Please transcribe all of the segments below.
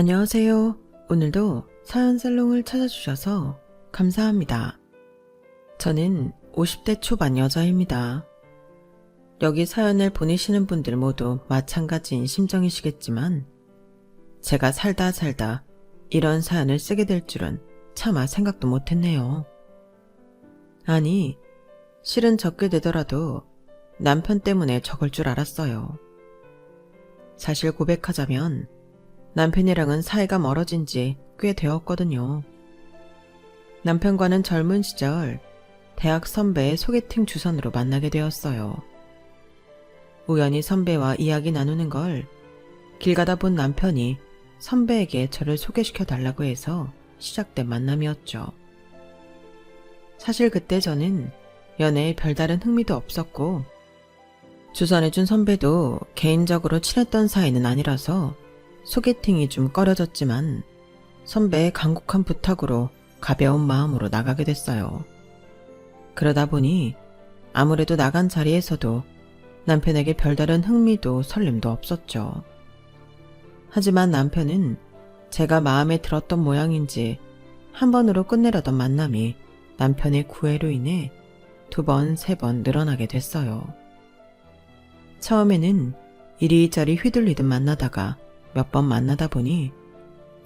안녕하세요. 오늘도 사연살롱을 찾아주셔서 감사합니다. 저는 50대 초반 여자입니다. 여기 사연을 보내시는 분들 모두 마찬가지인 심정이시겠지만 제가 살다 이런 사연을 쓰게 될 줄은 차마 생각도 못했네요. 아니, 실은 적게 되더라도 남편 때문에 적을 줄 알았어요. 사실 고백하자면 남편이랑은 사이가 멀어진 지 꽤 되었거든요. 남편과는 젊은 시절 대학 선배의 소개팅 주선으로 만나게 되었어요. 우연히 선배와 이야기 나누는 걸 길 가다 본 남편이 선배에게 저를 소개시켜 달라고 해서 시작된 만남이었죠. 사실 그때 저는 연애에 별다른 흥미도 없었고 주선해준 선배도 개인적으로 친했던 사이는 아니라서 소개팅이 좀 꺼려졌지만 선배의 간곡한 부탁으로 가벼운 마음으로 나가게 됐어요. 그러다 보니 아무래도 나간 자리에서도 남편에게 별다른 흥미도 설렘도 없었죠. 하지만 남편은 제가 마음에 들었던 모양인지 한 번으로 끝내려던 만남이 남편의 구애로 인해 2번, 3번 늘어나게 됐어요. 처음에는 이리저리 휘둘리듯 만나다가 몇 번 만나다 보니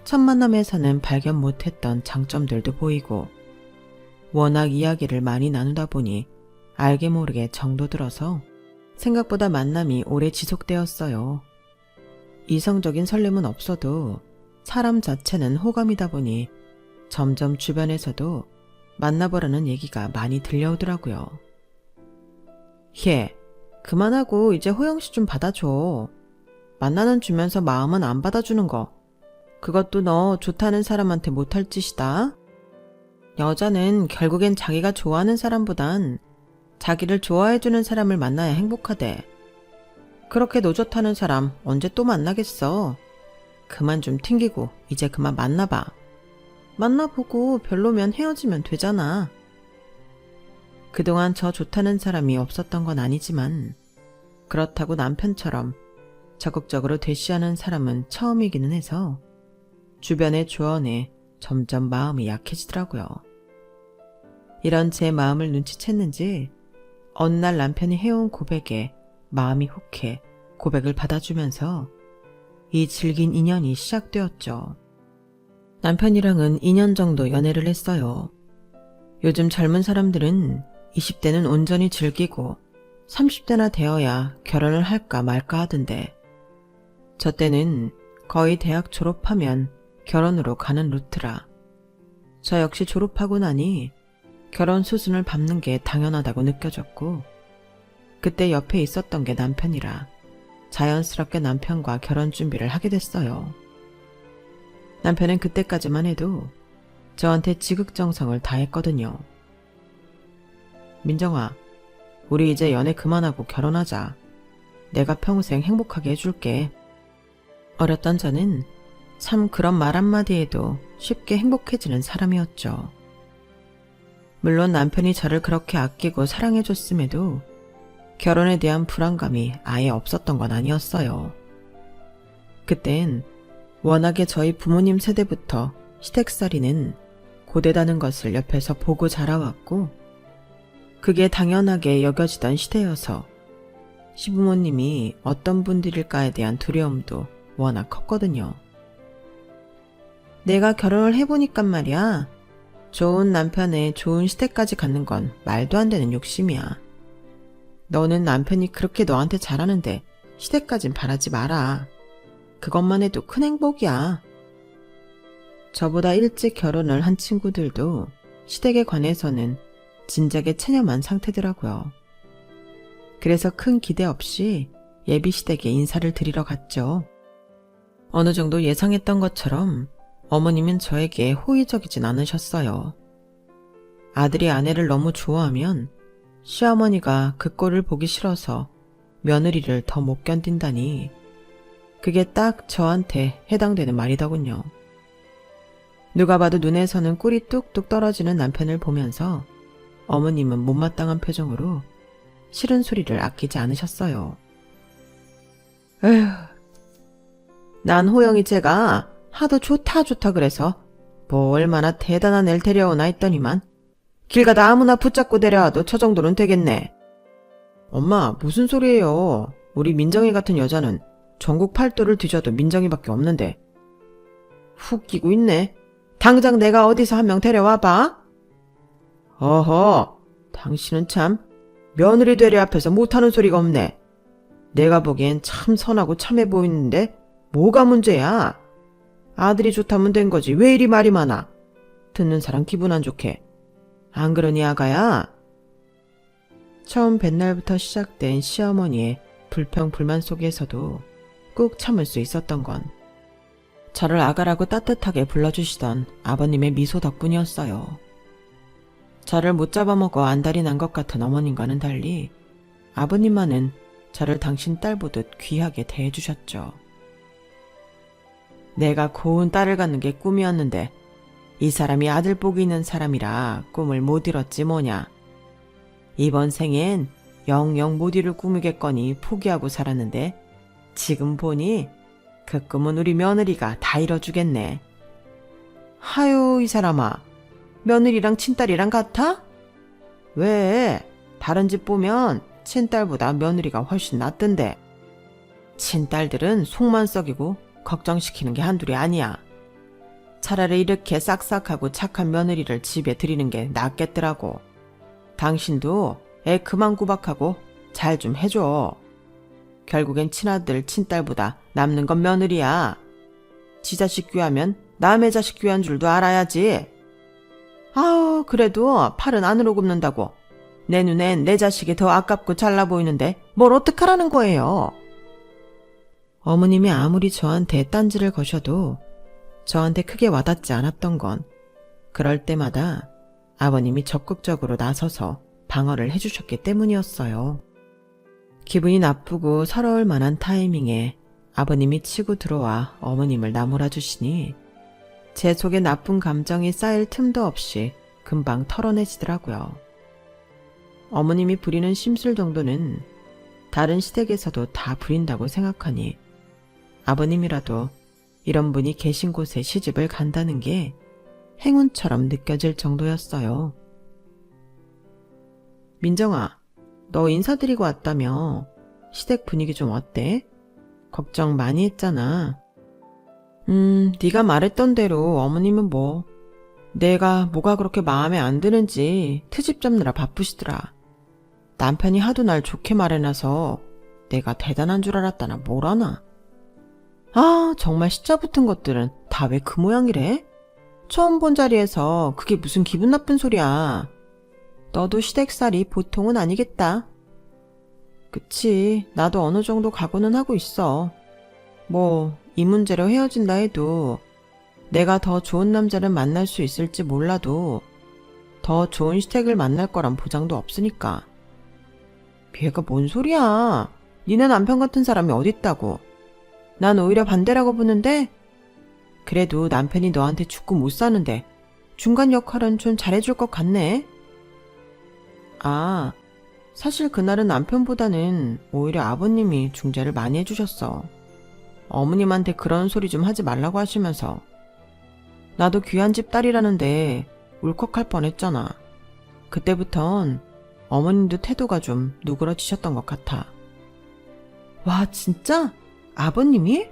첫 만남에서는 발견 못했던 장점들도 보이고 워낙 이야기를 많이 나누다 보니 알게 모르게 정도 들어서 생각보다 만남이 오래 지속되었어요. 이성적인 설렘은 없어도 사람 자체는 호감이다 보니 점점 주변에서도 만나보라는 얘기가 많이 들려오더라고요. 얘, 그만하고 이제 호영씨 좀 받아줘. 만나는 주면서 마음은 안 받아주는 거. 그것도 너 좋다는 사람한테 못할 짓이다. 여자는 결국엔 자기가 좋아하는 사람보단 자기를 좋아해주는 사람을 만나야 행복하대. 그렇게 너 좋다는 사람 언제 또 만나겠어. 그만 좀 튕기고 이제 그만 만나봐. 만나보고 별로면 헤어지면 되잖아. 그동안 저 좋다는 사람이 없었던 건 아니지만 그렇다고 남편처럼 적극적으로 대시하는 사람은 처음이기는 해서 주변의 조언에 점점 마음이 약해지더라고요. 이런 제 마음을 눈치챘는지 어느 날 남편이 해온 고백에 마음이 혹해 고백을 받아주면서 이 질긴 인연이 시작되었죠. 남편이랑은 2년 정도 연애를 했어요. 요즘 젊은 사람들은 20대는 온전히 즐기고 30대나 되어야 결혼을 할까 말까 하던데 저 때는 거의 대학 졸업하면 결혼으로 가는 루트라 저 역시 졸업하고 나니 결혼 수순을 밟는 게 당연하다고 느껴졌고 그때 옆에 있었던 게 남편이라 자연스럽게 남편과 결혼 준비를 하게 됐어요. 남편은 그때까지만 해도 저한테 지극정성을 다했거든요. 민정아, 우리 이제 연애 그만하고 결혼하자. 내가 평생 행복하게 해줄게. 어렸던 저는 참 그런 말 한마디에도 쉽게 행복해지는 사람이었죠. 물론 남편이 저를 그렇게 아끼고 사랑해줬음에도 결혼에 대한 불안감이 아예 없었던 건 아니었어요. 그땐 워낙에 저희 부모님 세대부터 시댁살이는 고되다는 것을 옆에서 보고 자라왔고 그게 당연하게 여겨지던 시대여서 시부모님이 어떤 분들일까에 대한 두려움도 워낙 컸거든요. 내가 결혼을 해보니까 말이야. 좋은 남편에 좋은 시댁까지 갖는 건 말도 안 되는 욕심이야. 너는 남편이 그렇게 너한테 잘하는데 시댁까진 바라지 마라. 그것만 해도 큰 행복이야. 저보다 일찍 결혼을 한 친구들도 시댁에 관해서는 진작에 체념한 상태더라고요. 그래서 큰 기대 없이 예비 시댁에 인사를 드리러 갔죠. 어느 정도 예상했던 것처럼 어머님은 저에게 호의적이진 않으셨어요. 아들이 아내를 너무 좋아하면 시어머니가 그 꼴을 보기 싫어서 며느리를 더 못 견딘다니 그게 딱 저한테 해당되는 말이더군요. 누가 봐도 눈에서는 꿀이 뚝뚝 떨어지는 남편을 보면서 어머님은 못마땅한 표정으로 싫은 소리를 아끼지 않으셨어요. 에휴, 난 호영이 쟤가 하도 좋다 좋다 그래서 뭐 얼마나 대단한 애를 데려오나 했더니만 길 가다 아무나 붙잡고 데려와도 저 정도는 되겠네. 엄마, 무슨 소리예요. 우리 민정이 같은 여자는 전국 팔도를 뒤져도 민정이밖에 없는데. 훅 끼고 있네. 당장 내가 어디서 한 명 데려와봐. 어허, 당신은 참 며느리 되려 앞에서 못하는 소리가 없네. 내가 보기엔 참 선하고 참해 보이는데 뭐가 문제야? 아들이 좋다면 된 거지 왜 이리 말이 많아? 듣는 사람 기분 안 좋게. 안 그러니 아가야? 처음 뵌 날부터 시작된 시어머니의 불평불만 속에서도 꾹 참을 수 있었던 건 저를 아가라고 따뜻하게 불러주시던 아버님의 미소 덕분이었어요. 저를 못 잡아먹어 안달이 난 것 같은 어머님과는 달리 아버님만은 저를 당신 딸 보듯 귀하게 대해주셨죠. 내가 고운 딸을 갖는 게 꿈이었는데 이 사람이 아들 복이 있는 사람이라 꿈을 못 이뤘지 뭐냐. 이번 생엔 영영 못 이룰 꿈이겠거니 포기하고 살았는데 지금 보니 그 꿈은 우리 며느리가 다 이뤄주겠네. 하유, 이 사람아. 며느리랑 친딸이랑 같아? 왜? 다른 집 보면 친딸보다 며느리가 훨씬 낫던데. 친딸들은 속만 썩이고 걱정시키는 게 한둘이 아니야. 차라리 이렇게 싹싹하고 착한 며느리를 집에 들이는 게 낫겠더라고. 당신도 애 그만 구박하고 잘 좀 해줘. 결국엔 친아들, 친딸보다 남는 건 며느리야. 지 자식 귀하면 남의 자식 귀한 줄도 알아야지. 아우, 그래도 팔은 안으로 굽는다고. 내 눈엔 내 자식이 더 아깝고 잘나 보이는데 뭘 어떡하라는 거예요. 어머님이 아무리 저한테 딴지를 거셔도 저한테 크게 와닿지 않았던 건 그럴 때마다 아버님이 적극적으로 나서서 방어를 해주셨기 때문이었어요. 기분이 나쁘고 서러울 만한 타이밍에 아버님이 치고 들어와 어머님을 나무라 주시니 제 속에 나쁜 감정이 쌓일 틈도 없이 금방 털어내지더라고요. 어머님이 부리는 심술 정도는 다른 시댁에서도 다 부린다고 생각하니 아버님이라도 이런 분이 계신 곳에 시집을 간다는 게 행운처럼 느껴질 정도였어요. 민정아, 너 인사드리고 왔다며. 시댁 분위기 좀 어때? 걱정 많이 했잖아. 네가 말했던 대로 어머님은 뭐 내가 뭐가 그렇게 마음에 안 드는지 트집 잡느라 바쁘시더라. 남편이 하도 날 좋게 말해놔서 내가 대단한 줄 알았다나 뭐라나. 아, 정말 시자 붙은 것들은 다 왜 그 모양이래? 처음 본 자리에서 그게 무슨 기분 나쁜 소리야. 너도 시댁살이 보통은 아니겠다. 그치, 나도 어느 정도 각오는 하고 있어. 뭐 이 문제로 헤어진다 해도 내가 더 좋은 남자를 만날 수 있을지 몰라도 더 좋은 시댁을 만날 거란 보장도 없으니까. 걔가 뭔 소리야. 니네 남편 같은 사람이 어딨다고. 난 오히려 반대라고 보는데 그래도 남편이 너한테 죽고 못 사는데 중간 역할은 좀 잘해줄 것 같네. 아, 사실 그날은 남편보다는 오히려 아버님이 중재를 많이 해주셨어. 어머님한테 그런 소리 좀 하지 말라고 하시면서. 나도 귀한 집 딸이라는데 울컥할 뻔했잖아. 그때부턴 어머님도 태도가 좀 누그러지셨던 것 같아. 와, 진짜? 아버님이?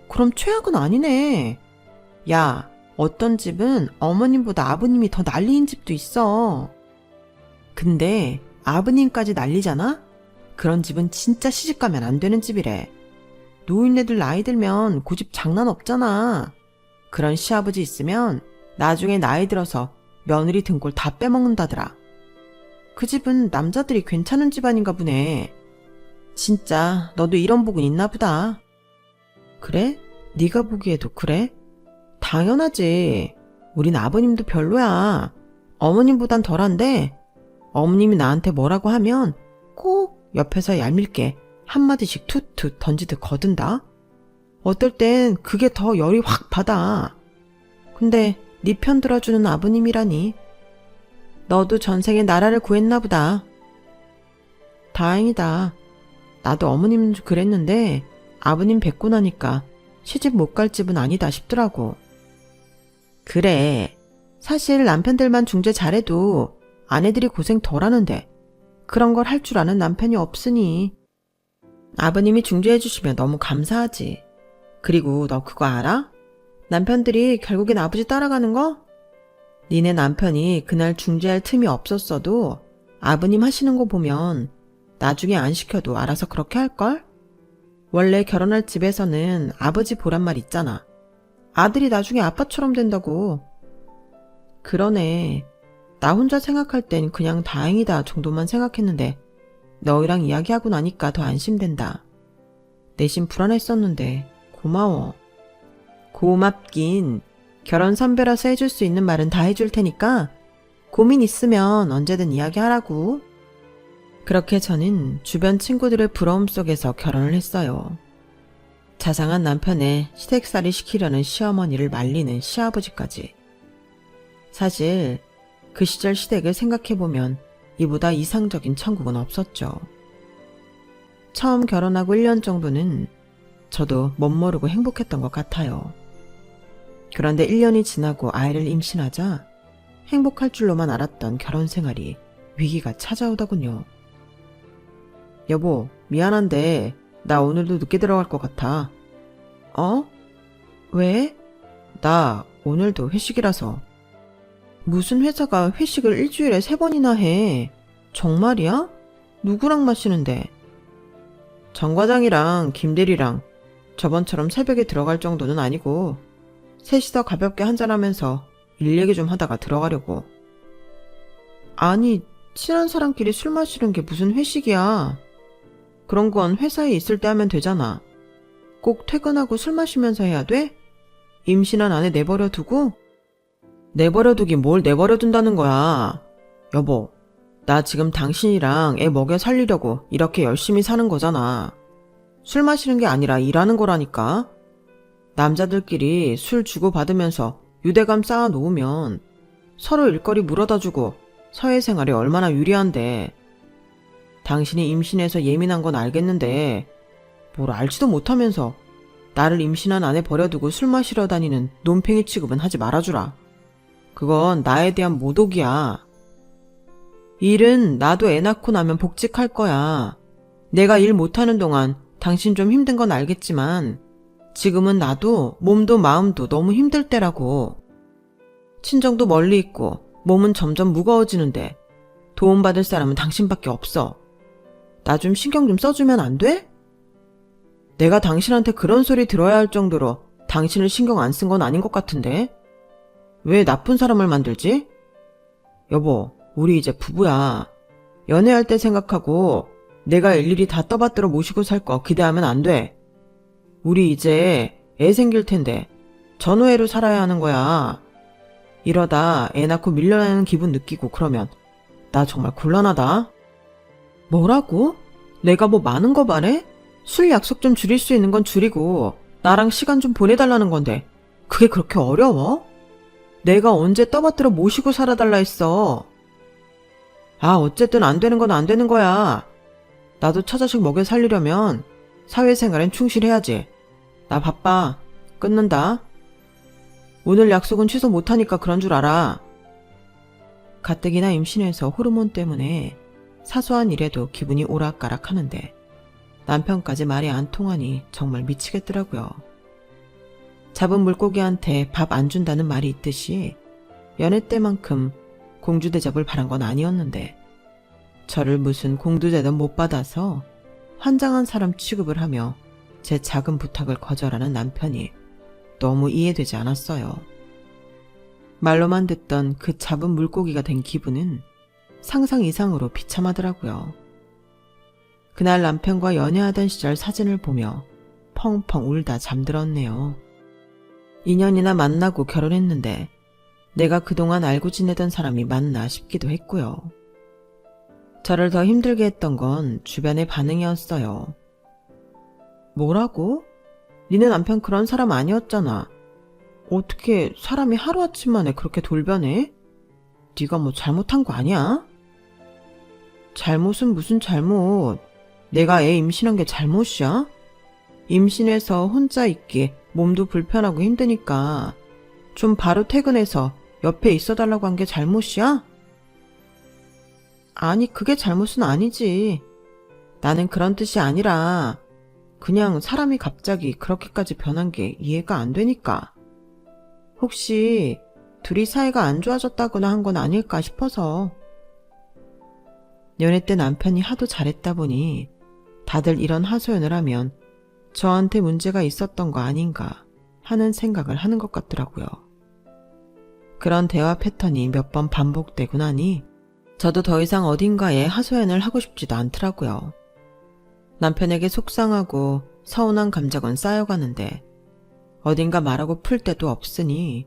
그럼 최악은 아니네. 야, 어떤 집은 어머님보다 아버님이 더 난리인 집도 있어. 근데 아버님까지 난리잖아? 그런 집은 진짜 시집가면 안 되는 집이래. 노인네들 나이 들면 고집 장난 없잖아. 그런 시아버지 있으면 나중에 나이 들어서 며느리 등골 다 빼먹는다더라. 그 집은 남자들이 괜찮은 집 아닌가 보네. 진짜 너도 이런 복은 있나 보다. 그래? 네가 보기에도 그래? 당연하지. 우린 아버님도 별로야. 어머님보단 덜한데 어머님이 나한테 뭐라고 하면 꼭 옆에서 얄밉게 한마디씩 툭툭 던지듯 거든다. 어떨 땐 그게 더 열이 확 받아. 근데 네 편 들어주는 아버님이라니. 너도 전생에 나라를 구했나 보다. 다행이다. 나도 어머님 그랬는데 아버님 뵙고 나니까 시집 못 갈 집은 아니다 싶더라고. 그래. 사실 남편들만 중재 잘해도 아내들이 고생 덜 하는데 그런 걸 할 줄 아는 남편이 없으니. 아버님이 중재해 주시면 너무 감사하지. 그리고 너 그거 알아? 남편들이 결국엔 아버지 따라가는 거? 니네 남편이 그날 중재할 틈이 없었어도 아버님 하시는 거 보면 나중에 안 시켜도 알아서 그렇게 할걸? 원래 결혼할 집에서는 아버지 보란 말 있잖아. 아들이 나중에 아빠처럼 된다고. 그러네. 나 혼자 생각할 땐 그냥 다행이다 정도만 생각했는데 너희랑 이야기하고 나니까 더 안심된다. 내심 불안했었는데 고마워. 고맙긴. 결혼 선배라서 해줄 수 있는 말은 다 해줄 테니까 고민 있으면 언제든 이야기하라고. 그렇게 저는 주변 친구들의 부러움 속에서 결혼을 했어요. 자상한 남편의 시댁살이 시키려는 시어머니를 말리는 시아버지까지. 사실 그 시절 시댁을 생각해보면 이보다 이상적인 천국은 없었죠. 처음 결혼하고 1년 정도는 저도 멋모르고 행복했던 것 같아요. 그런데 1년이 지나고 아이를 임신하자 행복할 줄로만 알았던 결혼 생활이 위기가 찾아오더군요. 여보, 미안한데 나 오늘도 늦게 들어갈 것 같아. 어? 왜? 나 오늘도 회식이라서. 무슨 회사가 회식을 일주일에 3번이나 해? 정말이야? 누구랑 마시는데? 정 과장이랑 김 대리랑. 저번처럼 새벽에 들어갈 정도는 아니고 셋이서 가볍게 한잔하면서 일 얘기 좀 하다가 들어가려고. 아니, 친한 사람끼리 술 마시는 게 무슨 회식이야. 그런 건 회사에 있을 때 하면 되잖아. 꼭 퇴근하고 술 마시면서 해야 돼? 임신한 아내 내버려 두고? 내버려 두긴 뭘 내버려 둔다는 거야. 여보, 나 지금 당신이랑 애 먹여 살리려고 이렇게 열심히 사는 거잖아. 술 마시는 게 아니라 일하는 거라니까. 남자들끼리 술 주고받으면서 유대감 쌓아 놓으면 서로 일거리 물어다 주고 사회생활에 얼마나 유리한데. 당신이 임신해서 예민한 건 알겠는데 뭘 알지도 못하면서 나를 임신한 아내 버려두고 술 마시러 다니는 논팽이 취급은 하지 말아주라. 그건 나에 대한 모독이야. 일은 나도 애 낳고 나면 복직할 거야. 내가 일 못하는 동안 당신 좀 힘든 건 알겠지만 지금은 나도 몸도 마음도 너무 힘들 때라고. 친정도 멀리 있고 몸은 점점 무거워지는데 도움받을 사람은 당신밖에 없어. 나 좀 신경 좀 써주면 안 돼? 내가 당신한테 그런 소리 들어야 할 정도로 당신을 신경 안 쓴 건 아닌 것 같은데? 왜 나쁜 사람을 만들지? 여보, 우리 이제 부부야. 연애할 때 생각하고 내가 일일이 다 떠받들어 모시고 살 거 기대하면 안 돼. 우리 이제 애 생길 텐데 전우애로 살아야 하는 거야. 이러다 애 낳고 밀려나는 기분 느끼고 그러면 나 정말 곤란하다. 뭐라고? 내가 뭐 많은 거 바래? 술 약속 좀 줄일 수 있는 건 줄이고 나랑 시간 좀 보내달라는 건데 그게 그렇게 어려워? 내가 언제 떠받들어 모시고 살아달라 했어. 아, 어쨌든 안 되는 건 안 되는 거야. 나도 처자식 먹여 살리려면 사회생활엔 충실해야지. 나 바빠. 끊는다. 오늘 약속은 취소 못하니까 그런 줄 알아. 가뜩이나 임신해서 호르몬 때문에 사소한 일에도 기분이 오락가락 하는데 남편까지 말이 안 통하니 정말 미치겠더라고요. 잡은 물고기한테 밥 안 준다는 말이 있듯이 연애 때만큼 공주대접을 바란 건 아니었는데 저를 무슨 공주대접 못 받아서 환장한 사람 취급을 하며 제 작은 부탁을 거절하는 남편이 너무 이해되지 않았어요. 말로만 듣던 그 잡은 물고기가 된 기분은 상상 이상으로 비참하더라고요. 그날 남편과 연애하던 시절 사진을 보며 펑펑 울다 잠들었네요. 2년이나 만나고 결혼했는데 내가 그동안 알고 지내던 사람이 맞나 싶기도 했고요. 저를 더 힘들게 했던 건 주변의 반응이었어요. 뭐라고? 니네 남편 그런 사람 아니었잖아. 어떻게 사람이 하루아침 만에 그렇게 돌변해? 네가 뭐 잘못한 거 아니야? 잘못은 무슨 잘못. 내가 애 임신한 게 잘못이야? 임신해서 혼자 있기 몸도 불편하고 힘드니까 좀 바로 퇴근해서 옆에 있어달라고 한 게 잘못이야? 아니, 그게 잘못은 아니지. 나는 그런 뜻이 아니라 그냥 사람이 갑자기 그렇게까지 변한 게 이해가 안 되니까. 혹시 둘이 사이가 안 좋아졌다거나 한 건 아닐까 싶어서. 연애 때 남편이 하도 잘했다 보니 다들 이런 하소연을 하면 저한테 문제가 있었던 거 아닌가 하는 생각을 하는 것 같더라고요. 그런 대화 패턴이 몇 번 반복되고 나니 저도 더 이상 어딘가에 하소연을 하고 싶지도 않더라고요. 남편에게 속상하고 서운한 감정은 쌓여가는데 어딘가 말하고 풀 데도 없으니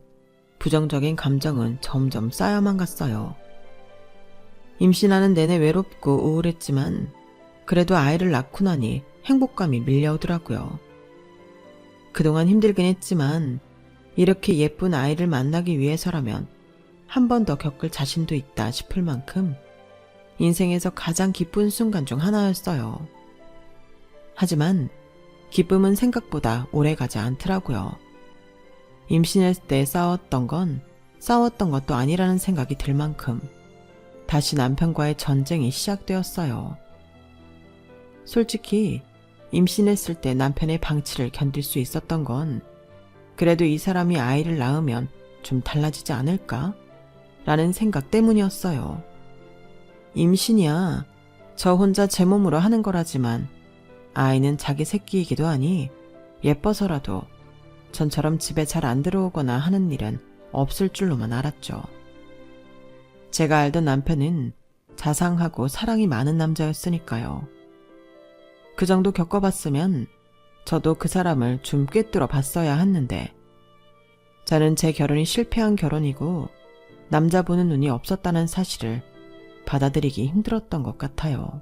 부정적인 감정은 점점 쌓여만 갔어요. 임신하는 내내 외롭고 우울했지만 그래도 아이를 낳고 나니 행복감이 밀려오더라고요. 그동안 힘들긴 했지만 이렇게 예쁜 아이를 만나기 위해서라면 한 번 더 겪을 자신도 있다 싶을 만큼 인생에서 가장 기쁜 순간 중 하나였어요. 하지만 기쁨은 생각보다 오래가지 않더라고요. 임신했을 때 싸웠던 건 싸웠던 것도 아니라는 생각이 들 만큼 다시 남편과의 전쟁이 시작되었어요. 솔직히 임신했을 때 남편의 방치를 견딜 수 있었던 건 그래도 이 사람이 아이를 낳으면 좀 달라지지 않을까? 라는 생각 때문이었어요. 임신이야 저 혼자 제 몸으로 하는 거라지만 아이는 자기 새끼이기도 하니 예뻐서라도 전처럼 집에 잘 안 들어오거나 하는 일은 없을 줄로만 알았죠. 제가 알던 남편은 자상하고 사랑이 많은 남자였으니까요. 그 정도 겪어봤으면 저도 그 사람을 좀 꿰뚫어 봤어야 했는데 저는 제 결혼이 실패한 결혼이고 남자 보는 눈이 없었다는 사실을 받아들이기 힘들었던 것 같아요.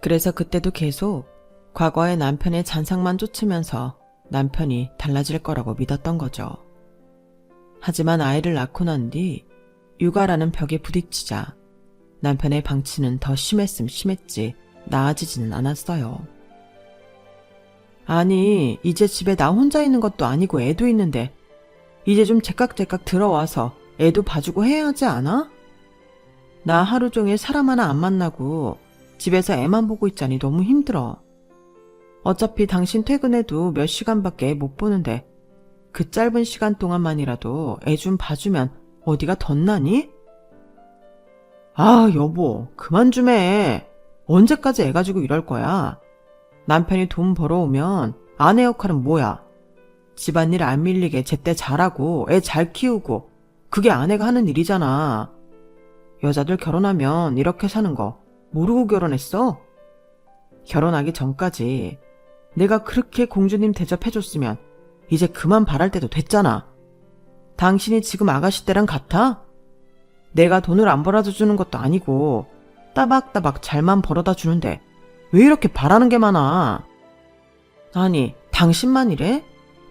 그래서 그때도 계속 과거의 남편의 잔상만 쫓으면서 남편이 달라질 거라고 믿었던 거죠. 하지만 아이를 낳고 난 뒤 육아라는 벽에 부딪히자 남편의 방치는 더 심했음 심했지 나아지지는 않았어요. 아니, 이제 집에 나 혼자 있는 것도 아니고 애도 있는데 이제 좀 제깍제깍 들어와서 애도 봐주고 해야 하지 않아? 나 하루 종일 사람 하나 안 만나고 집에서 애만 보고 있자니 너무 힘들어. 어차피 당신 퇴근해도 몇 시간밖에 못 보는데 그 짧은 시간 동안만이라도 애 좀 봐주면 어디가 덧나니? 아, 여보, 그만 좀 해. 언제까지 애 가지고 이럴 거야? 남편이 돈 벌어오면 아내 역할은 뭐야? 집안일 안 밀리게 제때 잘하고 애 잘 키우고 그게 아내가 하는 일이잖아. 여자들 결혼하면 이렇게 사는 거 모르고 결혼했어? 결혼하기 전까지 내가 그렇게 공주님 대접해줬으면 이제 그만 바랄 때도 됐잖아. 당신이 지금 아가씨 때랑 같아? 내가 돈을 안 벌어다 주는 것도 아니고 따박따박 잘만 벌어다 주는데 왜 이렇게 바라는 게 많아? 아니, 당신만 이래?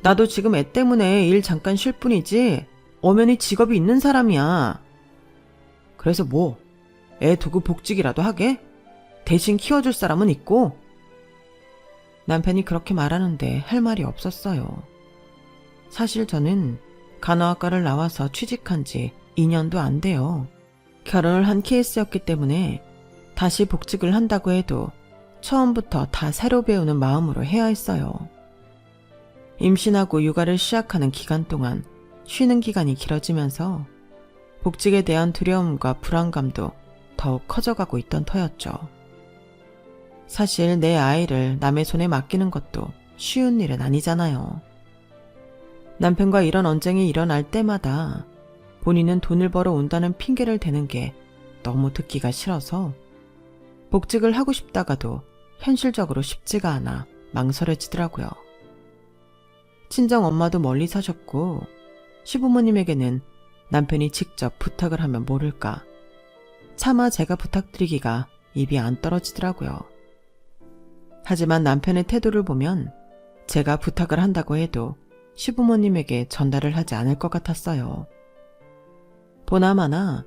나도 지금 애 때문에 일 잠깐 쉴 뿐이지 엄연히 직업이 있는 사람이야. 그래서 뭐, 애 두고 복직이라도 하게? 대신 키워줄 사람은 있고? 남편이 그렇게 말하는데 할 말이 없었어요. 사실 저는 간호학과를 나와서 취직한 지 2년도 안 돼요. 결혼을 한 케이스였기 때문에 다시 복직을 한다고 해도 처음부터 다 새로 배우는 마음으로 해야 했어요. 임신하고 육아를 시작하는 기간 동안 쉬는 기간이 길어지면서 복직에 대한 두려움과 불안감도 더욱 커져가고 있던 터였죠. 사실 내 아이를 남의 손에 맡기는 것도 쉬운 일은 아니잖아요. 남편과 이런 언쟁이 일어날 때마다 본인은 돈을 벌어 온다는 핑계를 대는 게 너무 듣기가 싫어서 복직을 하고 싶다가도 현실적으로 쉽지가 않아 망설여지더라고요. 친정 엄마도 멀리 사셨고 시부모님에게는 남편이 직접 부탁을 하면 모를까 차마 제가 부탁드리기가 입이 안 떨어지더라고요. 하지만 남편의 태도를 보면 제가 부탁을 한다고 해도 시부모님에게 전달을 하지 않을 것 같았어요. 보나마나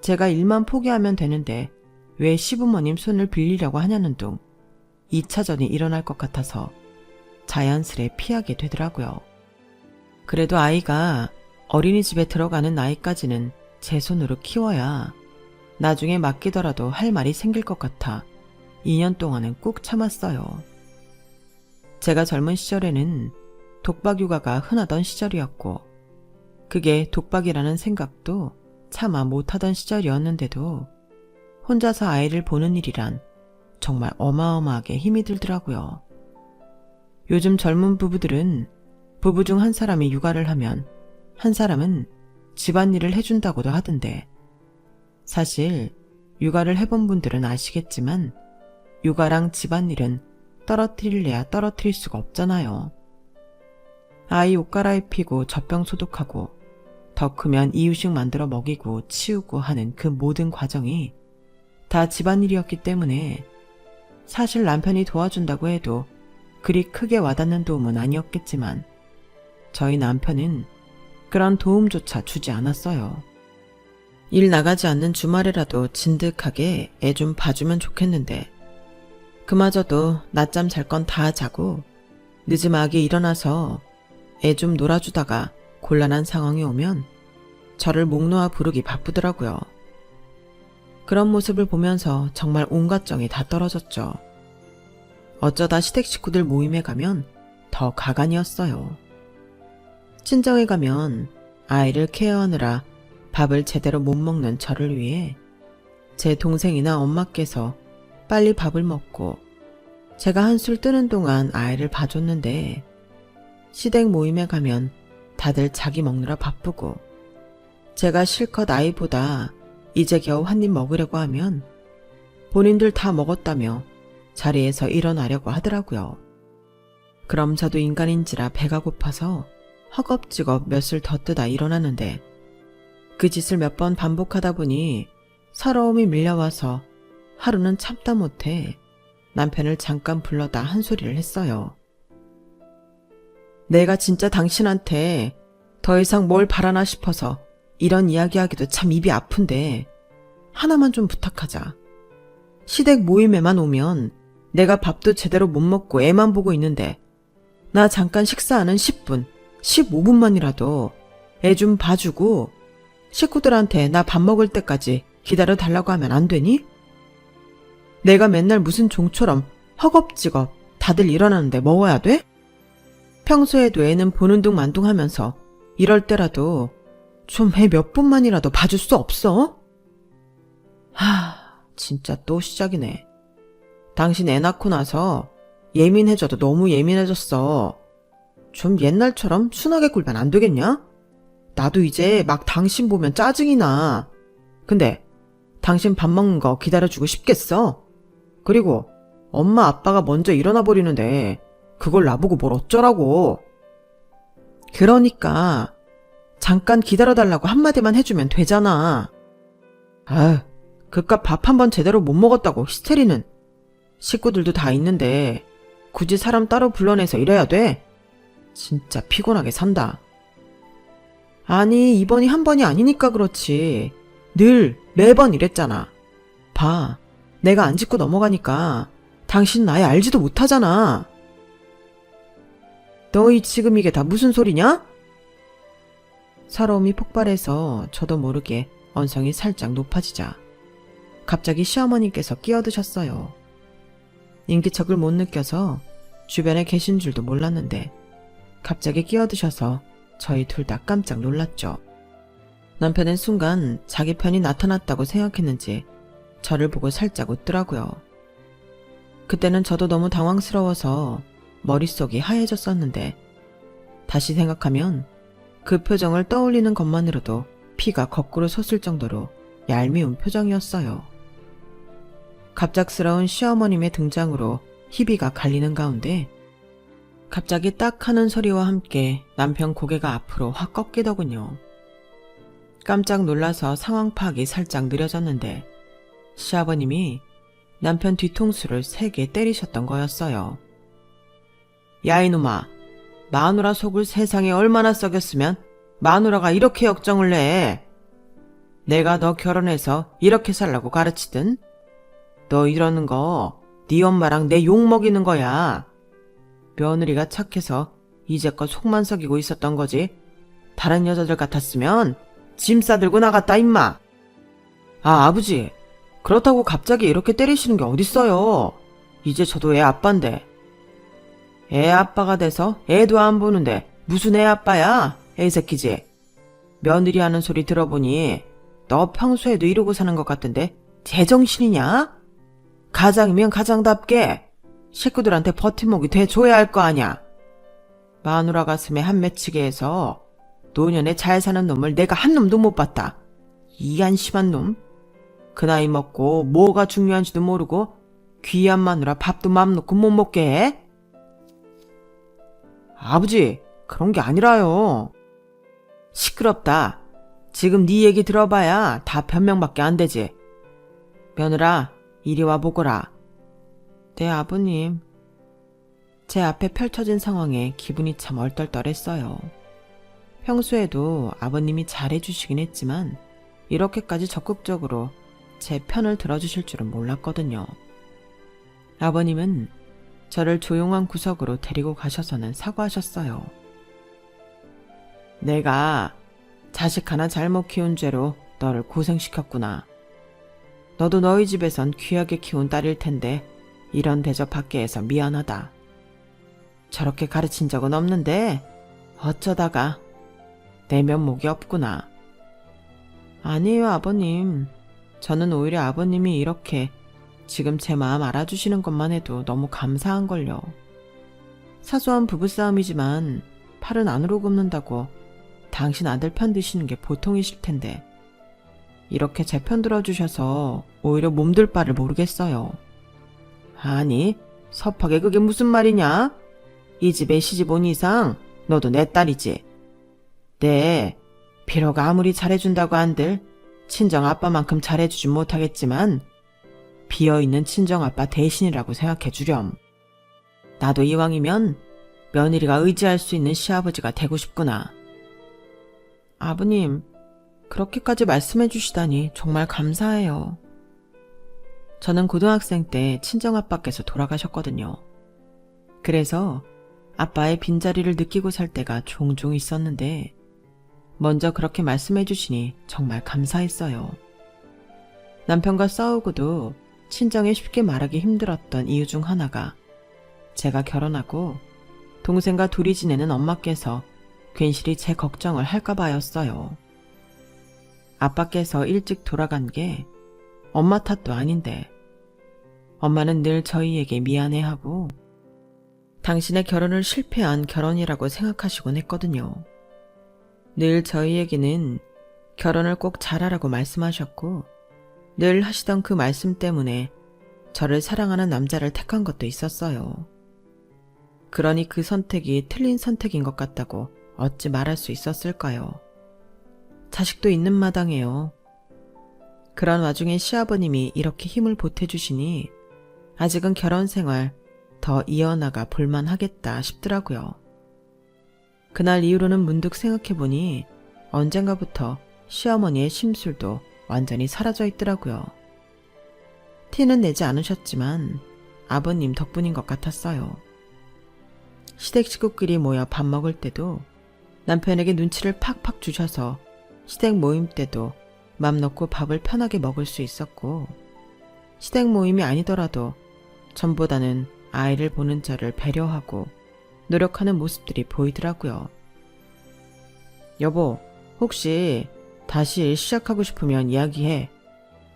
제가 일만 포기하면 되는데 왜 시부모님 손을 빌리려고 하냐는 둥 2차전이 일어날 것 같아서 자연스레 피하게 되더라고요. 그래도 아이가 어린이집에 들어가는 나이까지는 제 손으로 키워야 나중에 맡기더라도 할 말이 생길 것 같아 2년 동안은 꾹 참았어요. 제가 젊은 시절에는 독박 육아가 흔하던 시절이었고 그게 독박이라는 생각도 차마 못하던 시절이었는데도 혼자서 아이를 보는 일이란 정말 어마어마하게 힘이 들더라고요. 요즘 젊은 부부들은 부부 중 한 사람이 육아를 하면 한 사람은 집안일을 해준다고도 하던데 사실 육아를 해본 분들은 아시겠지만 육아랑 집안일은 떨어뜨릴래야 떨어뜨릴 수가 없잖아요. 아이 옷 갈아입히고 젖병 소독하고 더 크면 이유식 만들어 먹이고 치우고 하는 그 모든 과정이 다 집안일이었기 때문에 사실 남편이 도와준다고 해도 그리 크게 와닿는 도움은 아니었겠지만 저희 남편은 그런 도움조차 주지 않았어요. 일 나가지 않는 주말에라도 진득하게 애 좀 봐주면 좋겠는데 그마저도 낮잠 잘 건 다 자고 늦지막이 일어나서 애 좀 놀아주다가 곤란한 상황이 오면 저를 목 놓아 부르기 바쁘더라고요. 그런 모습을 보면서 정말 온갖 정이 다 떨어졌죠. 어쩌다 시댁 식구들 모임에 가면 더 가관이었어요. 친정에 가면 아이를 케어하느라 밥을 제대로 못 먹는 저를 위해 제 동생이나 엄마께서 빨리 밥을 먹고 제가 한술 뜨는 동안 아이를 봐줬는데 시댁 모임에 가면 다들 자기 먹느라 바쁘고 제가 실컷 아이보다 이제 겨우 한 입 먹으려고 하면 본인들 다 먹었다며 자리에서 일어나려고 하더라고요. 그럼 저도 인간인지라 배가 고파서 허겁지겁 몇술 더 뜨다 일어나는데 그 짓을 몇 번 반복하다 보니 서러움이 밀려와서 하루는 참다 못해 남편을 잠깐 불러다 한 소리를 했어요. 내가 진짜 당신한테 더 이상 뭘 바라나 싶어서 이런 이야기하기도 참 입이 아픈데 하나만 좀 부탁하자. 시댁 모임에만 오면 내가 밥도 제대로 못 먹고 애만 보고 있는데 나 잠깐 식사하는 10분, 15분만이라도 애 좀 봐주고 식구들한테 나 밥 먹을 때까지 기다려 달라고 하면 안 되니? 내가 맨날 무슨 종처럼 허겁지겁 다들 일어나는데 먹어야 돼? 평소에도 애는 보는 둥 만둥 하면서 이럴 때라도 좀 애 몇 분만이라도 봐줄 수 없어? 진짜 또 시작이네. 당신 애 낳고 나서 예민해져도 너무 예민해졌어. 좀 옛날처럼 순하게 굴면 안 되겠냐? 나도 이제 막 당신 보면 짜증이 나. 근데 당신 밥 먹는 거 기다려주고 싶겠어? 그리고 엄마 아빠가 먼저 일어나 버리는데 그걸 나보고 뭘 어쩌라고. 그러니까 잠깐 기다려달라고 한마디만 해주면 되잖아. 그깟 밥 한 번 제대로 못 먹었다고 히스테리는. 식구들도 다 있는데 굳이 사람 따로 불러내서 이래야 돼? 진짜 피곤하게 산다. 아니 이번이 한 번이 아니니까 그렇지. 늘 매번 이랬잖아. 봐, 내가 안 짚고 넘어가니까 당신 아예 알지도 못하잖아. 너희 지금 이게 다 무슨 소리냐? 서러움이 폭발해서 저도 모르게 언성이 살짝 높아지자 갑자기 시어머니께서 끼어드셨어요. 인기척을 못 느껴서 주변에 계신 줄도 몰랐는데 갑자기 끼어드셔서 저희 둘 다 깜짝 놀랐죠. 남편은 순간 자기 편이 나타났다고 생각했는지 저를 보고 살짝 웃더라고요. 그때는 저도 너무 당황스러워서 머릿속이 하얘졌었는데 다시 생각하면 그 표정을 떠올리는 것만으로도 피가 거꾸로 솟을 정도로 얄미운 표정이었어요. 갑작스러운 시어머님의 등장으로 희비가 갈리는 가운데 갑자기 딱 하는 소리와 함께 남편 고개가 앞으로 확 꺾이더군요. 깜짝 놀라서 상황 파악이 살짝 느려졌는데 시아버님이 남편 뒤통수를 세게 때리셨던 거였어요. 야 이놈아, 마누라 속을 세상에 얼마나 썩였으면 마누라가 이렇게 역정을 내. 내가 너 결혼해서 이렇게 살라고 가르치든 너 이러는 거 네 엄마랑 내 욕 먹이는 거야. 며느리가 착해서 이제껏 속만 썩이고 있었던 거지. 다른 여자들 같았으면 짐 싸들고 나갔다 임마. 아, 아버지. 그렇다고 갑자기 이렇게 때리시는 게 어딨어요. 이제 저도 애 아빠인데. 애 아빠가 돼서 애도 안 보는데 무슨 애 아빠야? 애 새끼지. 며느리 하는 소리 들어보니 너 평소에도 이러고 사는 것 같은데 제정신이냐? 가장이면 가장답게 식구들한테 버팀목이 돼줘야 할 거 아냐. 마누라 가슴에 한 맺히게 해서 노년에 잘 사는 놈을 내가 한 놈도 못 봤다. 이 한심한 놈. 그 나이 먹고 뭐가 중요한지도 모르고 귀한 마누라 밥도 맘 놓고 못 먹게 해? 아버지, 그런 게 아니라요. 시끄럽다. 지금 네 얘기 들어봐야 다 변명밖에 안 되지. 며느라, 이리 와 보거라. 네, 아버님. 제 앞에 펼쳐진 상황에 기분이 참 얼떨떨했어요. 평소에도 아버님이 잘해주시긴 했지만 이렇게까지 적극적으로 제 편을 들어주실 줄은 몰랐거든요. 아버님은 저를 조용한 구석으로 데리고 가셔서는 사과하셨어요. 내가 자식 하나 잘못 키운 죄로 너를 고생시켰구나. 너도 너희 집에선 귀하게 키운 딸일 텐데 이런 대접 받게 해서 미안하다. 저렇게 가르친 적은 없는데 어쩌다가 내 면목이 없구나. 아니에요, 아버님. 저는 오히려 아버님이 이렇게 지금 제 마음 알아주시는 것만 해도 너무 감사한걸요. 사소한 부부싸움이지만 팔은 안으로 굽는다고 당신 아들 편 드시는 게 보통이실 텐데 이렇게 제 편 들어주셔서 오히려 몸둘 바를 모르겠어요. 아니, 섭하게 그게 무슨 말이냐? 이 집에 시집 온 이상 너도 내 딸이지. 네, 비록 아무리 잘해준다고 한들 친정아빠만큼 잘해주진 못하겠지만 비어있는 친정아빠 대신이라고 생각해주렴. 나도 이왕이면 며느리가 의지할 수 있는 시아버지가 되고 싶구나. 아버님, 그렇게까지 말씀해 주시다니 정말 감사해요. 저는 고등학생 때 친정아빠께서 돌아가셨거든요. 그래서 아빠의 빈자리를 느끼고 살 때가 종종 있었는데 먼저 그렇게 말씀해 주시니 정말 감사했어요. 남편과 싸우고도 친정에 쉽게 말하기 힘들었던 이유 중 하나가 제가 결혼하고 동생과 둘이 지내는 엄마께서 괜시리 제 걱정을 할까봐였어요. 아빠께서 일찍 돌아간 게 엄마 탓도 아닌데 엄마는 늘 저희에게 미안해하고 당신의 결혼을 실패한 결혼이라고 생각하시곤 했거든요. 늘 저희에게는 결혼을 꼭 잘하라고 말씀하셨고 늘 하시던 그 말씀 때문에 저를 사랑하는 남자를 택한 것도 있었어요. 그러니 그 선택이 틀린 선택인 것 같다고 어찌 말할 수 있었을까요? 자식도 있는 마당에요. 그런 와중에 시아버님이 이렇게 힘을 보태주시니 아직은 결혼 생활 더 이어나가 볼만하겠다 싶더라고요. 그날 이후로는 문득 생각해보니 언젠가부터 시어머니의 심술도 완전히 사라져 있더라고요. 티는 내지 않으셨지만 아버님 덕분인 것 같았어요. 시댁 식구끼리 모여 밥 먹을 때도 남편에게 눈치를 팍팍 주셔서 시댁 모임 때도 맘 놓고 밥을 편하게 먹을 수 있었고 시댁 모임이 아니더라도 전보다는 아이를 보는 저를 배려하고 노력하는 모습들이 보이더라고요. 여보, 혹시 다시 일 시작하고 싶으면 이야기해.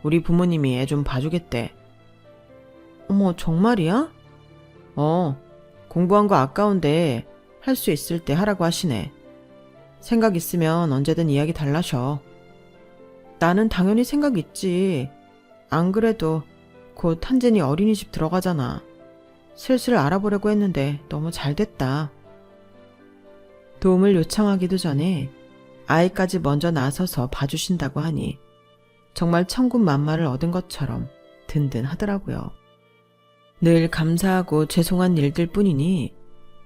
우리 부모님이 애 좀 봐주겠대. 어머, 정말이야? 공부한 거 아까운데 할 수 있을 때 하라고 하시네. 생각 있으면 언제든 이야기 달라셔. 나는 당연히 생각 있지. 안 그래도 곧 한진이 어린이집 들어가잖아. 슬슬 알아보려고 했는데 너무 잘 됐다. 도움을 요청하기도 전에 아이까지 먼저 나서서 봐주신다고 하니 정말 천군만마를 얻은 것처럼 든든하더라고요. 늘 감사하고 죄송한 일들 뿐이니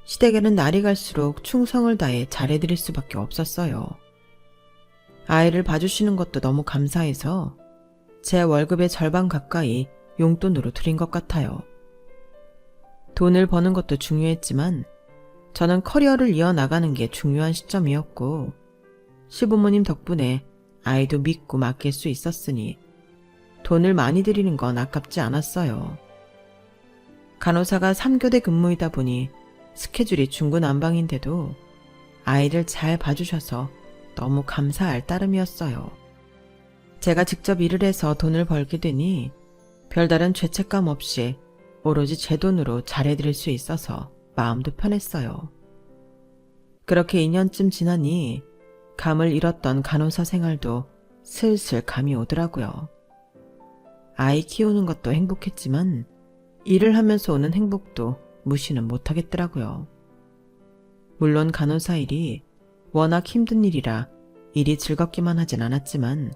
시댁에는 날이 갈수록 충성을 다해 잘해드릴 수밖에 없었어요. 아이를 봐주시는 것도 너무 감사해서 제 월급의 절반 가까이 용돈으로 드린 것 같아요. 돈을 버는 것도 중요했지만 저는 커리어를 이어나가는 게 중요한 시점이었고 시부모님 덕분에 아이도 믿고 맡길 수 있었으니 돈을 많이 들이는 건 아깝지 않았어요. 간호사가 3교대 근무이다 보니 스케줄이 중구난방인데도 아이를 잘 봐주셔서 너무 감사할 따름이었어요. 제가 직접 일을 해서 돈을 벌게 되니 별다른 죄책감 없이 오로지 제 돈으로 잘해드릴 수 있어서 마음도 편했어요. 그렇게 2년쯤 지나니 감을 잃었던 간호사 생활도 슬슬 감이 오더라고요. 아이 키우는 것도 행복했지만 일을 하면서 오는 행복도 무시는 못하겠더라고요. 물론 간호사 일이 워낙 힘든 일이라 일이 즐겁기만 하진 않았지만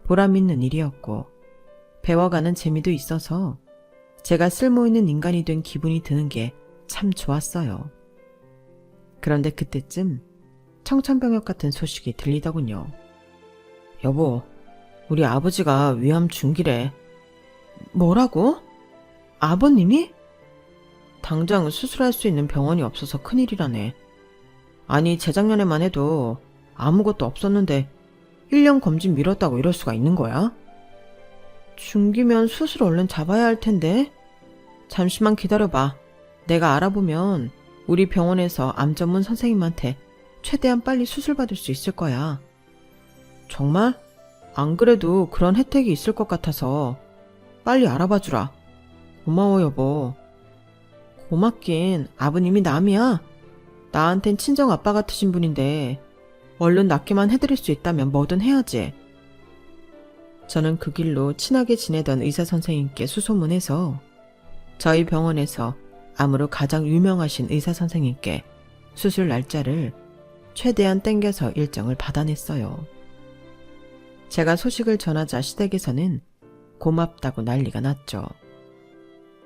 보람 있는 일이었고 배워가는 재미도 있어서 제가 쓸모있는 인간이 된 기분이 드는 게 참 좋았어요. 그런데 그때쯤 청천벽력 같은 소식이 들리더군요. 여보, 우리 아버지가 위암 중기래. 뭐라고? 아버님이? 당장 수술할 수 있는 병원이 없어서 큰일이라네. 아니, 재작년에만 해도 아무것도 없었는데 1년 검진 미뤘다고 이럴 수가 있는 거야? 중기면 수술 얼른 잡아야 할 텐데. 잠시만 기다려봐. 내가 알아보면 우리 병원에서 암 전문 선생님한테 최대한 빨리 수술 받을 수 있을 거야. 정말? 안 그래도 그런 혜택이 있을 것 같아서 빨리 알아봐 주라. 고마워 여보. 고맙긴 아버님이 남이야. 나한텐 친정 아빠 같으신 분인데 얼른 낫기만 해드릴 수 있다면 뭐든 해야지. 저는 그 길로 친하게 지내던 의사 선생님께 수소문해서 저희 병원에서 암으로 가장 유명하신 의사 선생님께 수술 날짜를 최대한 땡겨서 일정을 받아냈어요. 제가 소식을 전하자 시댁에서는 고맙다고 난리가 났죠.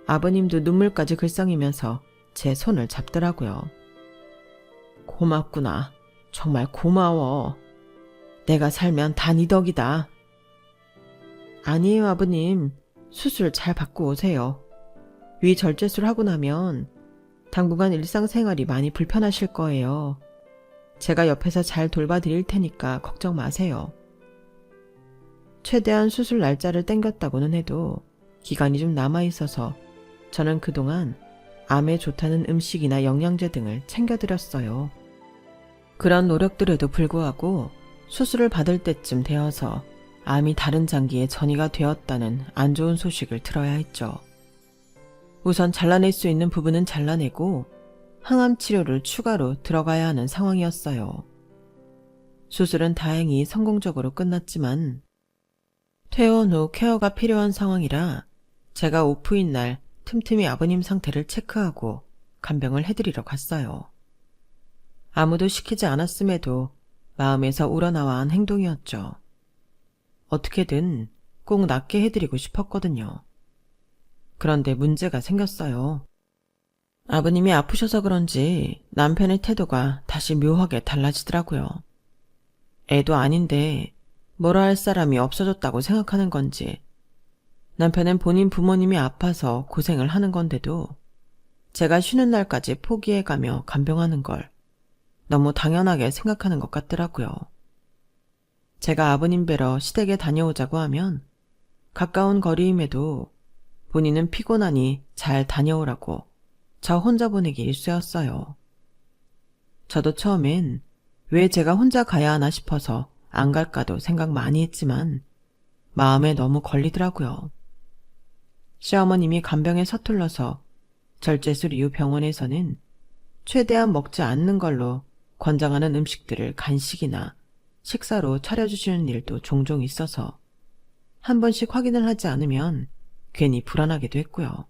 아버님도 눈물까지 글썽이면서 제 손을 잡더라고요. 고맙구나. 정말 고마워. 내가 살면 다 네 덕이다. 아니에요 아버님. 수술 잘 받고 오세요. 위절제술 하고 나면 당분간 일상생활이 많이 불편하실 거예요. 제가 옆에서 잘 돌봐드릴 테니까 걱정 마세요. 최대한 수술 날짜를 땡겼다고는 해도 기간이 좀 남아있어서 저는 그동안 암에 좋다는 음식이나 영양제 등을 챙겨드렸어요. 그런 노력들에도 불구하고 수술을 받을 때쯤 되어서 암이 다른 장기에 전이가 되었다는 안 좋은 소식을 들어야 했죠. 우선 잘라낼 수 있는 부분은 잘라내고 항암 치료를 추가로 들어가야 하는 상황이었어요. 수술은 다행히 성공적으로 끝났지만 퇴원 후 케어가 필요한 상황이라 제가 오프인 날 틈틈이 아버님 상태를 체크하고 간병을 해드리러 갔어요. 아무도 시키지 않았음에도 마음에서 우러나와 한 행동이었죠. 어떻게든 꼭 낫게 해드리고 싶었거든요. 그런데 문제가 생겼어요. 아버님이 아프셔서 그런지 남편의 태도가 다시 묘하게 달라지더라고요. 애도 아닌데 뭐라 할 사람이 없어졌다고 생각하는 건지 남편은 본인 부모님이 아파서 고생을 하는 건데도 제가 쉬는 날까지 포기해가며 간병하는 걸 너무 당연하게 생각하는 것 같더라고요. 제가 아버님 뵈러 시댁에 다녀오자고 하면 가까운 거리임에도 본인은 피곤하니 잘 다녀오라고 저 혼자 보내기 일쑤였어요. 저도 처음엔 왜 제가 혼자 가야 하나 싶어서 안 갈까도 생각 많이 했지만 마음에 너무 걸리더라고요. 시어머님이 간병에 서툴러서 절제술 이후 병원에서는 최대한 먹지 않는 걸로 권장하는 음식들을 간식이나 식사로 차려주시는 일도 종종 있어서 한 번씩 확인을 하지 않으면 괜히 불안하기도 했고요.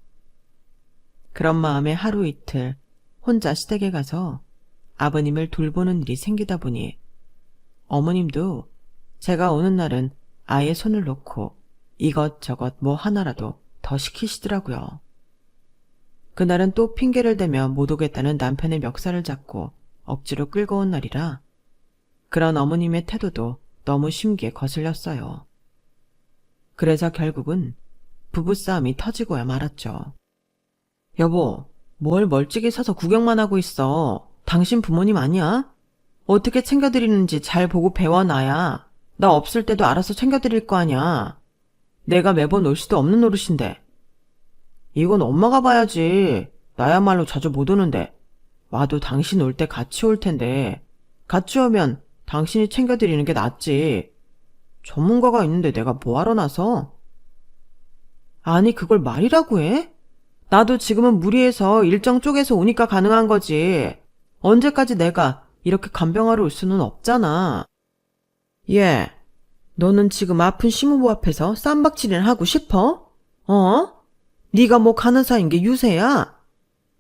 그런 마음에 하루 이틀 혼자 시댁에 가서 아버님을 돌보는 일이 생기다 보니 어머님도 제가 오는 날은 아예 손을 놓고 이것저것 뭐 하나라도 더 시키시더라고요. 그날은 또 핑계를 대며 못 오겠다는 남편의 멱살을 잡고 억지로 끌고 온 날이라 그런 어머님의 태도도 너무 심기에 거슬렸어요. 그래서 결국은 부부싸움이 터지고야 말았죠. 여보, 뭘 멀찍이 서서 구경만 하고 있어. 당신 부모님 아니야? 어떻게 챙겨드리는지 잘 보고 배워놔야 나 없을 때도 알아서 챙겨드릴 거 아니야. 내가 매번 올 수도 없는 노릇인데. 이건 엄마가 봐야지. 나야말로 자주 못 오는데. 와도 당신 올 때 같이 올 텐데. 같이 오면 당신이 챙겨드리는 게 낫지. 전문가가 있는데 내가 뭐하러 나서? 아니, 그걸 말이라고 해? 나도 지금은 무리해서 일정 쪼개서 오니까 가능한 거지. 언제까지 내가 이렇게 간병하러 올 수는 없잖아. 예, 너는 지금 아픈 시무부 앞에서 쌈박질이나 하고 싶어? 어? 네가 뭐 간호사인 게 유세야?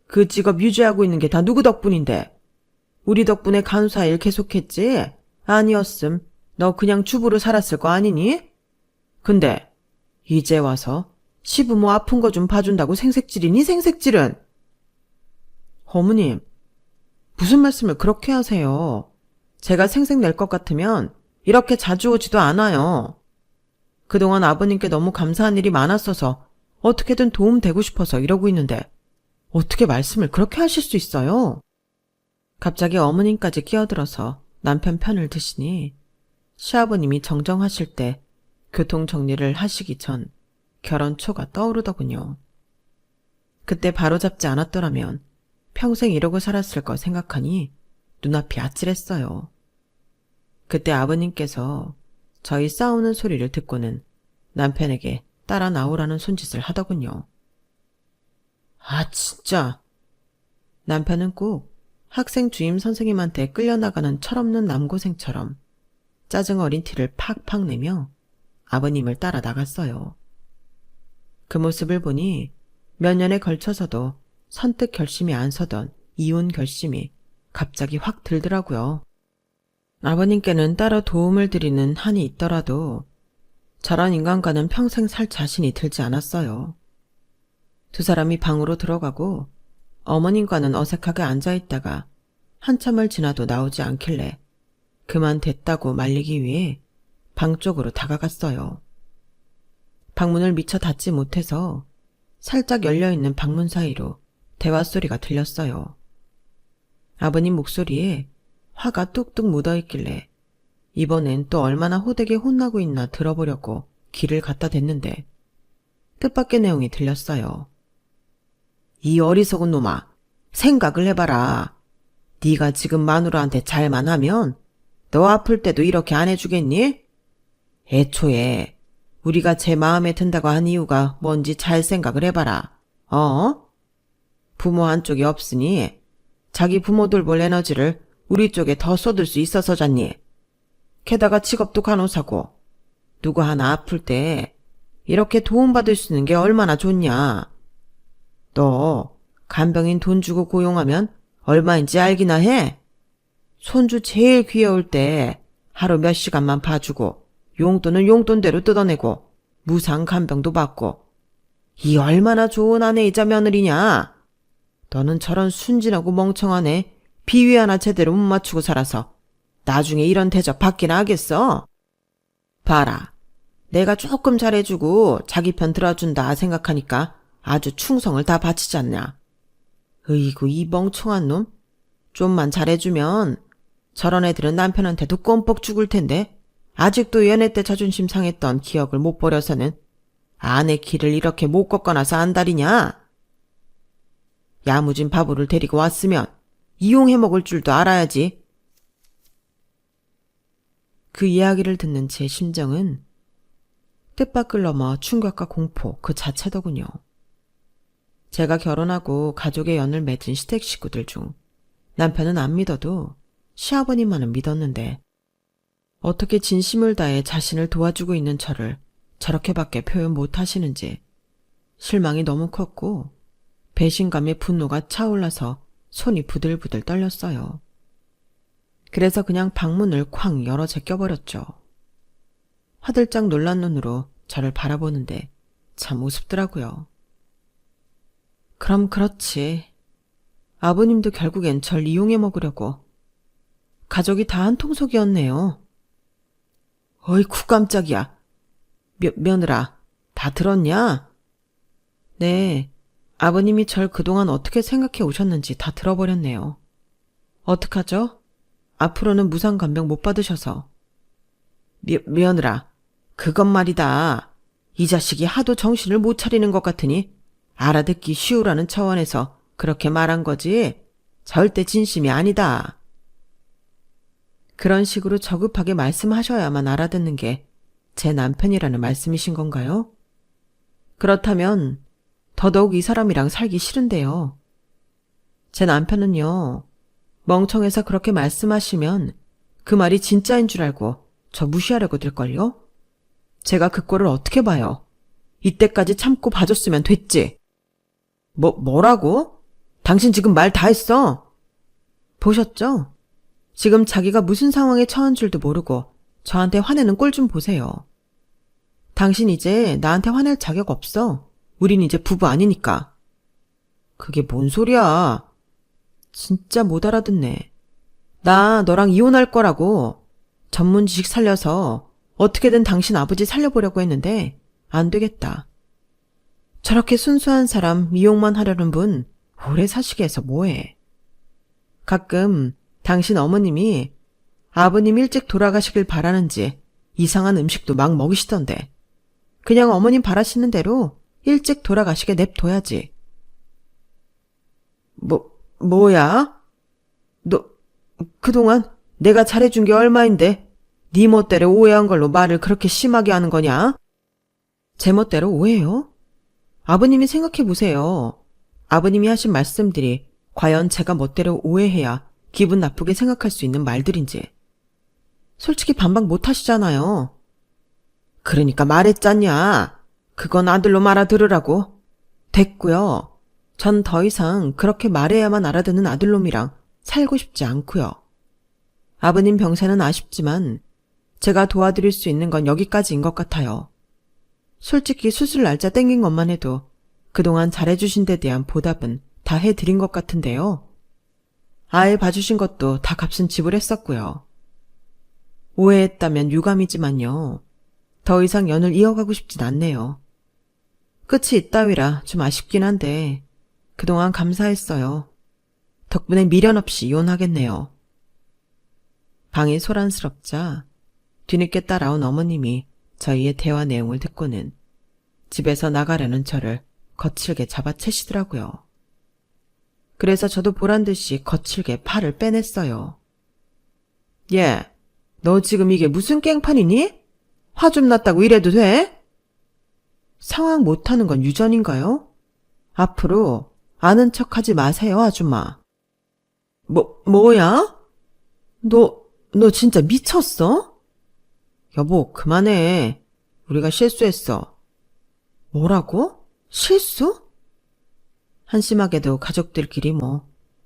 그 직업 유지하고 있는 게 다 누구 덕분인데? 우리 덕분에 간호사 일 계속했지? 아니었음. 너 그냥 주부로 살았을 거 아니니? 근데 이제 와서 시부모 아픈 거 좀 봐준다고 생색질이니 생색질은? 어머님, 무슨 말씀을 그렇게 하세요? 제가 생색 낼 것 같으면 이렇게 자주 오지도 않아요. 그동안 아버님께 너무 감사한 일이 많았어서 어떻게든 도움되고 싶어서 이러고 있는데 어떻게 말씀을 그렇게 하실 수 있어요? 갑자기 어머님까지 끼어들어서 남편 편을 드시니 시아버님이 정정하실 때 교통 정리를 하시기 전 결혼 초가 떠오르더군요. 그때 바로잡지 않았더라면 평생 이러고 살았을 거 생각하니 눈앞이 아찔했어요. 그때 아버님께서 저희 싸우는 소리를 듣고는 남편에게 따라 나오라는 손짓을 하더군요. 아, 진짜. 남편은 꼭 학생 주임 선생님한테 끌려나가는 철없는 남고생처럼 짜증 어린 티를 팍팍 내며 아버님을 따라 나갔어요. 그 모습을 보니 몇 년에 걸쳐서도 선뜻 결심이 안 서던 이혼 결심이 갑자기 확 들더라고요. 아버님께는 따로 도움을 드리는 한이 있더라도 저런 인간과는 평생 살 자신이 들지 않았어요. 두 사람이 방으로 들어가고 어머님과는 어색하게 앉아있다가 한참을 지나도 나오지 않길래 그만 됐다고 말리기 위해 방 쪽으로 다가갔어요. 방문을 미처 닫지 못해서 살짝 열려있는 방문 사이로 대화 소리가 들렸어요. 아버님 목소리에 화가 뚝뚝 묻어있길래 이번엔 또 얼마나 호되게 혼나고 있나 들어보려고 귀를 갖다 댔는데 뜻밖의 내용이 들렸어요. 이 어리석은 놈아, 생각을 해봐라. 네가 지금 마누라한테 잘만 하면 너 아플 때도 이렇게 안 해주겠니? 애초에 우리가 제 마음에 든다고 한 이유가 뭔지 잘 생각을 해봐라. 부모 한쪽이 없으니 자기 부모 돌볼 에너지를 우리 쪽에 더 쏟을 수 있어서잖니. 게다가 직업도 간호사고 누구 하나 아플 때 이렇게 도움받을 수 있는 게 얼마나 좋냐. 너 간병인 돈 주고 고용하면 얼마인지 알기나 해? 손주 제일 귀여울 때 하루 몇 시간만 봐주고 용돈은 용돈대로 뜯어내고 무상 간병도 받고 이 얼마나 좋은 아내이자 며느리냐. 너는 저런 순진하고 멍청한 애 비위 하나 제대로 못 맞추고 살아서 나중에 이런 대접 받기나 하겠어? 봐라. 내가 조금 잘해주고 자기 편 들어준다 생각하니까 아주 충성을 다 바치지 않냐. 으이구, 이 멍청한 놈. 좀만 잘해주면 저런 애들은 남편한테도 껌뻑 죽을 텐데 아직도 연애 때 자존심 상했던 기억을 못 버려서는 아내 길을 이렇게 못 꺾어놔서 안달이냐? 야무진 바보를 데리고 왔으면 이용해 먹을 줄도 알아야지. 그 이야기를 듣는 제 심정은 뜻밖을 넘어 충격과 공포 그 자체더군요. 제가 결혼하고 가족의 연을 맺은 시댁 식구들 중 남편은 안 믿어도 시아버님만은 믿었는데 어떻게 진심을 다해 자신을 도와주고 있는 저를 저렇게밖에 표현 못하시는지 실망이 너무 컸고 배신감에 분노가 차올라서 손이 부들부들 떨렸어요. 그래서 그냥 방문을 쾅 열어 제껴버렸죠. 화들짝 놀란 눈으로 저를 바라보는데 참 우습더라고요. 그럼 그렇지. 아버님도 결국엔 절 이용해 먹으려고. 가족이 다 한통속이었네요. 어이쿠 깜짝이야. 며느라, 다 들었냐? 네, 아버님이 절 그동안 어떻게 생각해 오셨는지 다 들어버렸네요. 어떡하죠? 앞으로는 무상간병 못 받으셔서. 며느라, 그건 말이다. 이 자식이 하도 정신을 못 차리는 것 같으니 알아듣기 쉬우라는 차원에서 그렇게 말한 거지 절대 진심이 아니다. 그런 식으로 저급하게 말씀하셔야만 알아듣는 게 제 남편이라는 말씀이신 건가요? 그렇다면 더더욱 이 사람이랑 살기 싫은데요. 제 남편은요, 멍청해서 그렇게 말씀하시면 그 말이 진짜인 줄 알고 저 무시하려고 들걸요? 제가 그 꼴을 어떻게 봐요? 이때까지 참고 봐줬으면 됐지. 뭐라고? 당신 지금 말 다 했어. 보셨죠? 지금 자기가 무슨 상황에 처한 줄도 모르고 저한테 화내는 꼴 좀 보세요. 당신 이제 나한테 화낼 자격 없어. 우린 이제 부부 아니니까. 그게 뭔 소리야. 진짜 못 알아듣네. 나 너랑 이혼할 거라고. 전문 지식 살려서 어떻게든 당신 아버지 살려보려고 했는데 안 되겠다. 저렇게 순수한 사람 미용만 하려는 분 오래 사시게 해서 뭐해. 가끔 당신 어머님이 아버님 일찍 돌아가시길 바라는지 이상한 음식도 막 먹이시던데 그냥 어머님 바라시는 대로 일찍 돌아가시게 냅둬야지. 뭐야? 너 그동안 내가 잘해준 게 얼마인데 네 멋대로 오해한 걸로 말을 그렇게 심하게 하는 거냐? 제 멋대로 오해요? 아버님이 생각해보세요. 아버님이 하신 말씀들이 과연 제가 멋대로 오해해야 기분 나쁘게 생각할 수 있는 말들인지. 솔직히 반박 못 하시잖아요. 그러니까 말했잖냐. 그건 아들로 알아들으라고. 됐고요. 전 더 이상 그렇게 말해야만 알아듣는 아들놈이랑 살고 싶지 않고요. 아버님 병세는 아쉽지만 제가 도와드릴 수 있는 건 여기까지인 것 같아요. 솔직히 수술 날짜 땡긴 것만 해도 그동안 잘해주신 데 대한 보답은 다 해드린 것 같은데요. 아이 봐주신 것도 다 값은 지불했었고요. 오해했다면 유감이지만요. 더 이상 연을 이어가고 싶진 않네요. 끝이 있다위라 좀 아쉽긴 한데 그동안 감사했어요. 덕분에 미련 없이 이혼하겠네요. 방이 소란스럽자 뒤늦게 따라온 어머님이 저희의 대화 내용을 듣고는 집에서 나가려는 저를 거칠게 잡아채시더라고요. 그래서 저도 보란듯이 거칠게 팔을 빼냈어요. 얘, 너 지금 이게 무슨 깽판이니? 화 좀 났다고 이래도 돼? 상황 못하는 건 유전인가요? 앞으로 아는 척하지 마세요, 아줌마. 뭐야? 너 진짜 미쳤어? 여보, 그만해. 우리가 실수했어. 뭐라고? 실수? 한심하게도 가족들끼리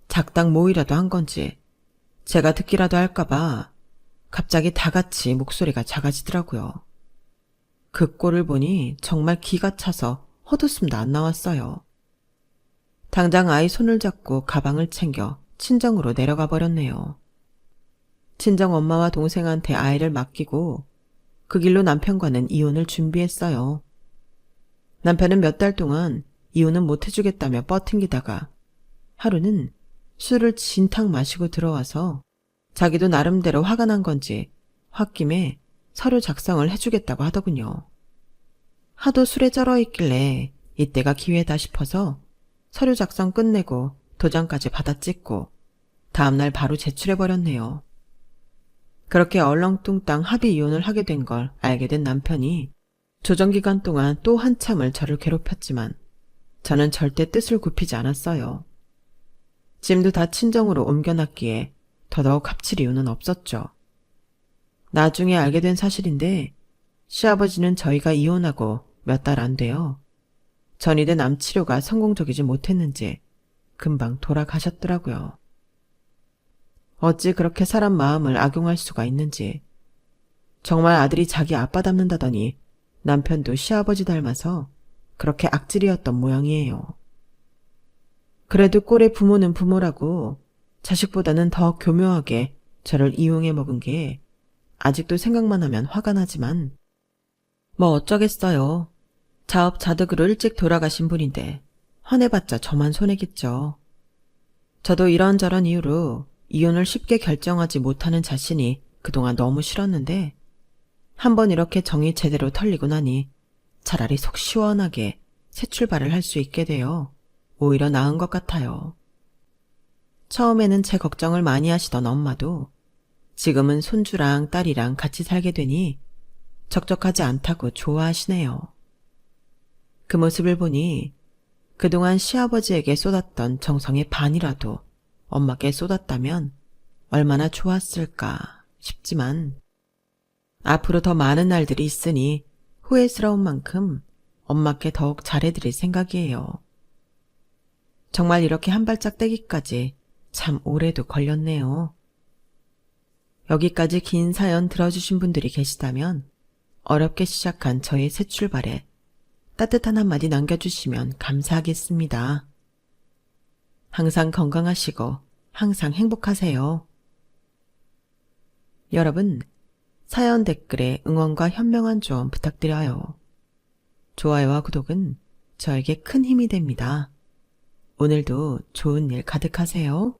작당 모이라도 한 건지 제가 듣기라도 할까봐 갑자기 다 같이 목소리가 작아지더라고요. 그 꼴을 보니 정말 기가 차서 헛웃음도 안 나왔어요. 당장 아이 손을 잡고 가방을 챙겨 친정으로 내려가 버렸네요. 친정 엄마와 동생한테 아이를 맡기고 그 길로 남편과는 이혼을 준비했어요. 남편은 몇 달 동안 이혼은 못 해주겠다며 뻗팅기다가 하루는 술을 진탕 마시고 들어와서 자기도 나름대로 화가 난 건지 홧김에 서류 작성을 해주겠다고 하더군요. 하도 술에 쩔어 있길래 이때가 기회다 싶어서 서류 작성 끝내고 도장까지 받아 찍고 다음날 바로 제출해버렸네요. 그렇게 얼렁뚱땅 합의 이혼을 하게 된 걸 알게 된 남편이 조정기간 동안 또 한참을 저를 괴롭혔지만 저는 절대 뜻을 굽히지 않았어요. 짐도 다 친정으로 옮겨놨기에 더더욱 합칠 이유는 없었죠. 나중에 알게 된 사실인데 시아버지는 저희가 이혼하고 몇 달 안 돼요. 전이된 암 치료가 성공적이지 못했는지 금방 돌아가셨더라고요. 어찌 그렇게 사람 마음을 악용할 수가 있는지. 정말 아들이 자기 아빠 닮는다더니 남편도 시아버지 닮아서 그렇게 악질이었던 모양이에요. 그래도 꼴의 부모는 부모라고 자식보다는 더 교묘하게 저를 이용해 먹은 게 아직도 생각만 하면 화가 나지만 뭐 어쩌겠어요. 자업자득으로 일찍 돌아가신 분인데 화내봤자 저만 손해겠죠. 저도 이런저런 이유로 이혼을 쉽게 결정하지 못하는 자신이 그동안 너무 싫었는데 한번 이렇게 정이 제대로 털리고 나니 차라리 속 시원하게 새 출발을 할 수 있게 되어 오히려 나은 것 같아요. 처음에는 제 걱정을 많이 하시던 엄마도 지금은 손주랑 딸이랑 같이 살게 되니 적적하지 않다고 좋아하시네요. 그 모습을 보니 그동안 시아버지에게 쏟았던 정성의 반이라도 엄마께 쏟았다면 얼마나 좋았을까 싶지만 앞으로 더 많은 날들이 있으니 후회스러운 만큼 엄마께 더욱 잘해드릴 생각이에요. 정말 이렇게 한 발짝 떼기까지 참 오래도 걸렸네요. 여기까지 긴 사연 들어주신 분들이 계시다면 어렵게 시작한 저의 새 출발에 따뜻한 한마디 남겨주시면 감사하겠습니다. 항상 건강하시고 항상 행복하세요. 여러분, 사연 댓글에 응원과 현명한 조언 부탁드려요. 좋아요와 구독은 저에게 큰 힘이 됩니다. 오늘도 좋은 일 가득하세요.